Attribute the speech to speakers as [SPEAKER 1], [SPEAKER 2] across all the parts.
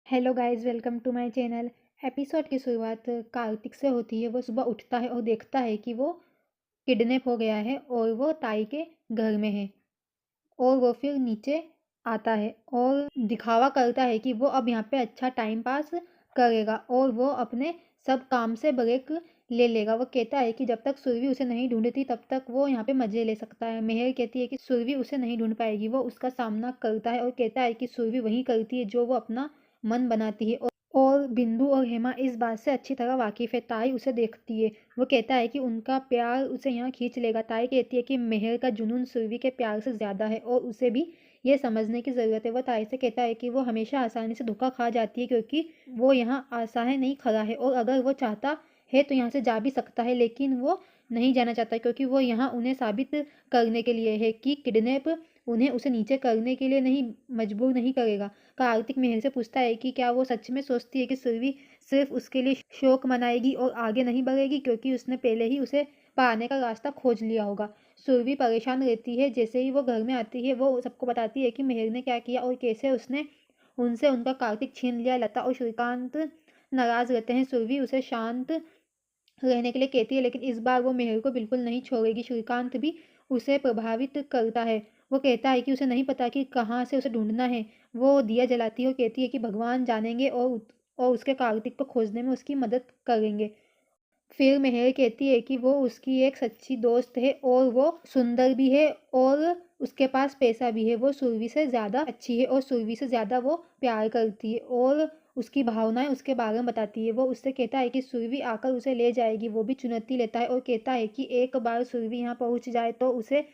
[SPEAKER 1] Hello guys, welcome to my channel. Episode की शुरुआत कार्तिक से होती है। वो सुबह उठता है और देखता है कि वो किडनैप हो गया है और वो ताई के घर में है। और वो फिर नीचे आता है और दिखावा करता है कि वो अब यहाँ पे अच्छा टाइम पास करेगा और वो अपने सब काम से ब्रेक ले लेगा। वो कहता है कि जब तक सुरभि उसे नहीं ढूंढती तब तक वो यहाँ पे मजे ले सकता है। मेहर कहती है कि सुरभि उसे नहीं ढूंढ पाएगी। वो उसका सामना करता है और कहता है कि सुरभि वही करती है जो वो अपना मन बनाती है। और बिंदु और हेमा इस बात से अच्छी तरह वाकिफ है। ताई उसे देखती है। वो कहता है कि उनका प्यार उसे यहाँ खींच लेगा। ताई कहती है कि मेहर का जुनून सुरभि के प्यार से ज़्यादा है और उसे भी ये समझने की ज़रूरत है। वो ताई से कहता है कि वो हमेशा आसानी से धोखा खा जाती है क्योंकि वो यहाँ असहाय नहीं खड़ा है और अगर वो चाहता है तो यहाँ से जा भी सकता है, लेकिन वो नहीं जाना चाहता क्योंकि वो यहाँ उन्हें साबित करने के लिए है कि किडनैप उन्हें उसे नीचे करने के लिए नहीं, मजबूर नहीं करेगा। कार्तिक मेहर से पूछता है कि क्या वो सच में सोचती है कि सुरभि सिर्फ उसके लिए शौक मनाएगी और आगे नहीं बढ़ेगी क्योंकि उसने पहले ही उसे पाने का रास्ता खोज लिया होगा। सुरभि परेशान रहती है। जैसे ही वो घर में आती है वो सबको बताती है कि मेहर ने क्या किया और कैसे उसने उनसे उनका कार्तिक छीन लिया। लता और श्रीकांत नाराज रहते हैं। सुरभि उसे शांत रहने के लिए कहती है, लेकिन इस बार वो मेहर को बिल्कुल नहीं छोड़ेगी। श्रीकांत भी उसे प्रभावित करता है। वो कहता है कि उसे नहीं पता कि कहाँ से उसे ढूंढना है। वो दिया जलाती है और कहती है कि भगवान जानेंगे और उसके कार्तिक को खोजने में उसकी मदद करेंगे। फिर मेहर कहती है कि वो उसकी एक सच्ची दोस्त है और वो सुंदर भी है और उसके पास पैसा भी है। वो सुरभि से ज़्यादा अच्छी है और सुरभि से ज़्यादा वो प्यार करती है और उसकी भावनाएं उसके बारे में बताती है। वो उससे कहता है कि सुरभि आकर उसे ले जाएगी। वो भी चुनौती लेता है और कहता है कि एक बार सुरभि यहाँ पहुँच जाए तो उसे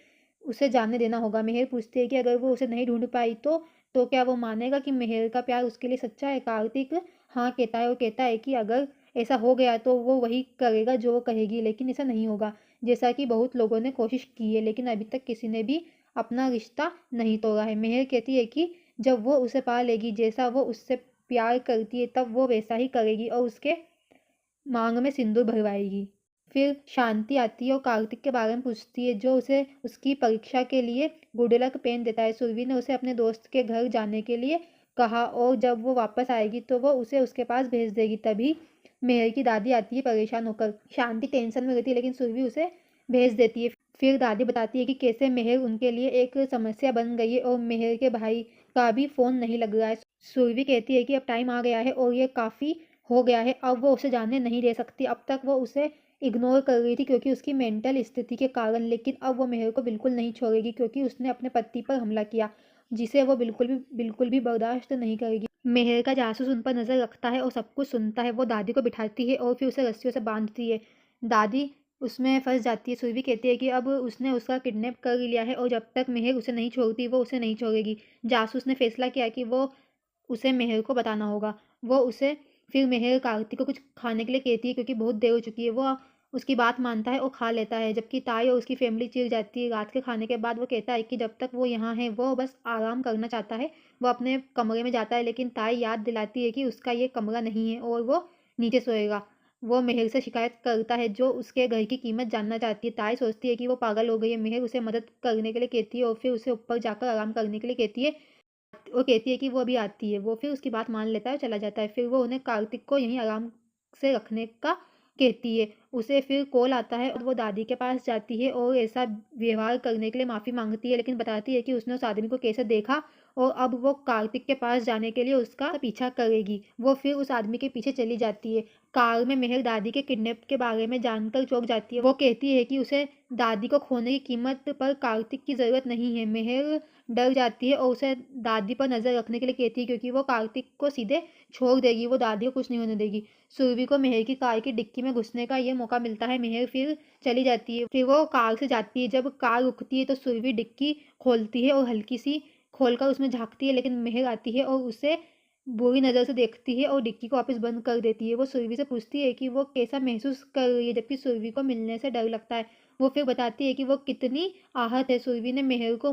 [SPEAKER 1] उसे जाने देना होगा। मेहर पूछती है कि अगर वो उसे नहीं ढूंढ पाई तो क्या वो मानेगा कि मेहर का प्यार उसके लिए सच्चा है। कार्तिक हाँ कहता है और कहता है कि अगर ऐसा हो गया तो वो वही करेगा जो वो कहेगी, लेकिन ऐसा नहीं होगा। जैसा कि बहुत लोगों ने कोशिश की है लेकिन अभी तक किसी ने भी अपना रिश्ता नहीं तोड़ा है। मेहर कहती है कि जब वो उसे पा लेगी, जैसा वो उससे प्यार करती है तब वो वैसा ही करेगी और उसके मांग में सिंदूर भरवाएगी। फिर शांति आती है और कार्तिक के बारे में पूछती है जो उसे उसकी परीक्षा के लिए गुड लक पेन देता है। सुरभि ने उसे अपने दोस्त के घर जाने के लिए कहा और जब वो वापस आएगी तो वो उसे उसके पास भेज देगी। तभी मेहर की दादी आती है परेशान होकर। शांति टेंशन में रहती है लेकिन सुरभि उसे भेज देती है। फिर दादी बताती है कि कैसे मेहर उनके लिए एक समस्या बन गई है और मेहर के भाई का भी फ़ोन नहीं लग रहा है। सुरभि कहती है कि अब टाइम आ गया है और ये काफ़ी हो गया है। अब वो उसे जाने नहीं दे सकती। अब तक वो उसे इग्नोर कर रही थी क्योंकि उसकी मेंटल स्थिति के कारण, लेकिन अब वो मेहर को बिल्कुल नहीं छोड़ेगी क्योंकि उसने अपने पति पर हमला किया जिसे वो बिल्कुल भी बर्दाश्त नहीं करेगी। मेहर का जासूस उन पर नज़र रखता है और सब कुछ सुनता है। वो दादी को बिठाती है और फिर उसे रस्सियों से बांधती है। दादी उसमें फंस जाती है। सुरभि कहती है कि अब उसने उसका किडनैप कर लिया है और जब तक मेहर उसे नहीं छोड़ती वो उसे नहीं छोड़ेगी। जासूस ने फैसला किया कि वो उसे मेहर को बताना होगा। वो उसे फिर मेहर कार्तिक को कुछ खाने के लिए कहती है क्योंकि बहुत देर हो चुकी है। वो उसकी बात मानता है और खा लेता है, जबकि ताई और उसकी फैमिली चिढ़ जाती है। रात के खाने के बाद वो कहता है कि जब तक वो यहाँ है वो बस आराम करना चाहता है। वो अपने कमरे में जाता है लेकिन ताई याद दिलाती है कि उसका ये कमरा नहीं है और वो नीचे सोएगा। वो मेहर से शिकायत करता है जो उसके घर की कीमत जानना चाहती है। ताई सोचती है कि वो पागल हो गई है। मेहर उसे मदद करने के लिए कहती है और फिर उसे ऊपर जाकर आराम करने के लिए कहती है। वो कहती है कि वो अभी आती है। वो फिर उसकी बात मान लेता है और चला जाता है। फिर वो उन्हें कार्तिक को यहीं आराम से रखने का कहती है। उसे फिर कॉल आता है और वो दादी के पास जाती है और ऐसा व्यवहार करने के लिए माफ़ी मांगती है, लेकिन बताती है कि उसने उस आदमी को कैसे देखा और अब वो कार्तिक के पास जाने के लिए उसका पीछा करेगी। वो फिर उस आदमी के पीछे चली जाती है। कार में मेहर दादी के किडनैप के बारे में जानकर चौंक जाती है। वो कहती है कि उसे दादी को खोने की कीमत पर कार्तिक की ज़रूरत नहीं है। मेहर डर जाती है और उसे दादी पर नज़र रखने के लिए कहती है क्योंकि वो कार्तिक को सीधे छोड़ देगी। वो दादी को कुछ नहीं होने देगी। सुरभि को मेहर की कार की डिक्की में घुसने का ये मौका मिलता है। मेहर फिर चली जाती है। फिर वो कार से जाती है। जब कार रुकती है तो सुरभि डिक्की खोलती है और हल्की सी खोलकर उसमें झांकती है, लेकिन मेहर आती है और उसे बुरी नज़र से देखती है और डिक्की को वापस बंद कर देती है। वो सुरभि से पूछती है कि वो कैसा महसूस कर रही है, जबकि सुरभि को मिलने से डर लगता है। वो फिर बताती है कि वो कितनी आहत है। सुरभि ने मेहर को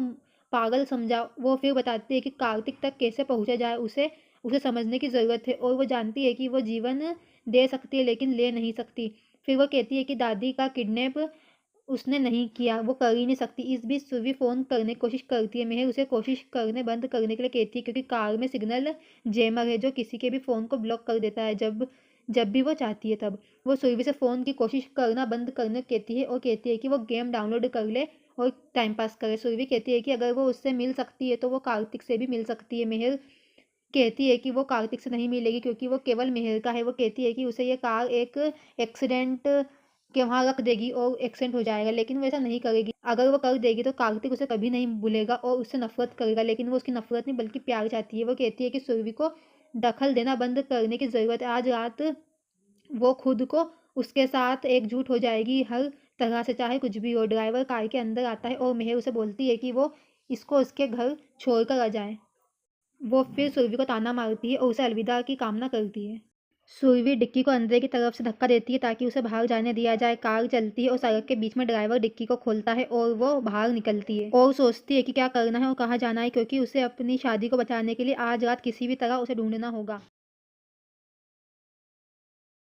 [SPEAKER 1] पागल समझा। वो फिर बताती है कि कार्तिक तक कैसे पहुँचा जाए, उसे उसे समझने की ज़रूरत है और वो जानती है कि वो जीवन दे सकती है लेकिन ले नहीं सकती। फिर वो कहती है कि दादी का किडनैप उसने नहीं किया, वो कर ही नहीं सकती। इस बीच सुरभि फ़ोन करने की कोशिश करती है। मेहर उसे कोशिश करने बंद करने के लिए कहती है क्योंकि कार में सिग्नल जैमर है जो किसी के भी फ़ोन को ब्लॉक कर देता है जब जब भी वो चाहती है तब। वो सुरभि से फ़ोन की कोशिश करना बंद करने को कहती है और कहती है कि वो गेम डाउनलोड कर ले और टाइम पास करे। सुरभि कहती है कि अगर वो उससे मिल सकती है तो वो कार्तिक से भी मिल सकती है। मेहर कहती है कि वो कार्तिक से नहीं मिलेगी क्योंकि वो केवल मेहर का है। वो कहती है कि उसे ये कार एक एक्सीडेंट के वहाँ रख देगी और एक्सीडेंट हो जाएगा, लेकिन वो ऐसा नहीं करेगी। अगर वो कर देगी तो कार्तिक उसे कभी नहीं भूलेगा और उससे नफ़रत करेगा, लेकिन वो उसकी नफ़रत नहीं बल्कि प्यार चाहती है। वो कहती है कि सुरभि को दखल देना बंद करने की ज़रूरत है। आज रात वो खुद को उसके साथ एकजुट हो जाएगी हर तरह से, चाहे कुछ भी हो। ड्राइवर कार के अंदर आता है और मेहर उसे बोलती है कि वो इसको उसके घर छोड़कर आ जाए। वो फिर सुरभि को ताना मारती है और उसे अलविदा की कामना करती है। सुरभि डिक्की को अंदर की तरफ से धक्का देती है ताकि उसे बाहर जाने दिया जाए। कार चलती है और सड़क के बीच में ड्राइवर डिक्की को खोलता है और वो बाहर निकलती है और सोचती है कि क्या करना है और कहाँ जाना है, क्योंकि उसे अपनी शादी को बचाने के लिए आज रात किसी भी तरह उसे ढूंढना होगा।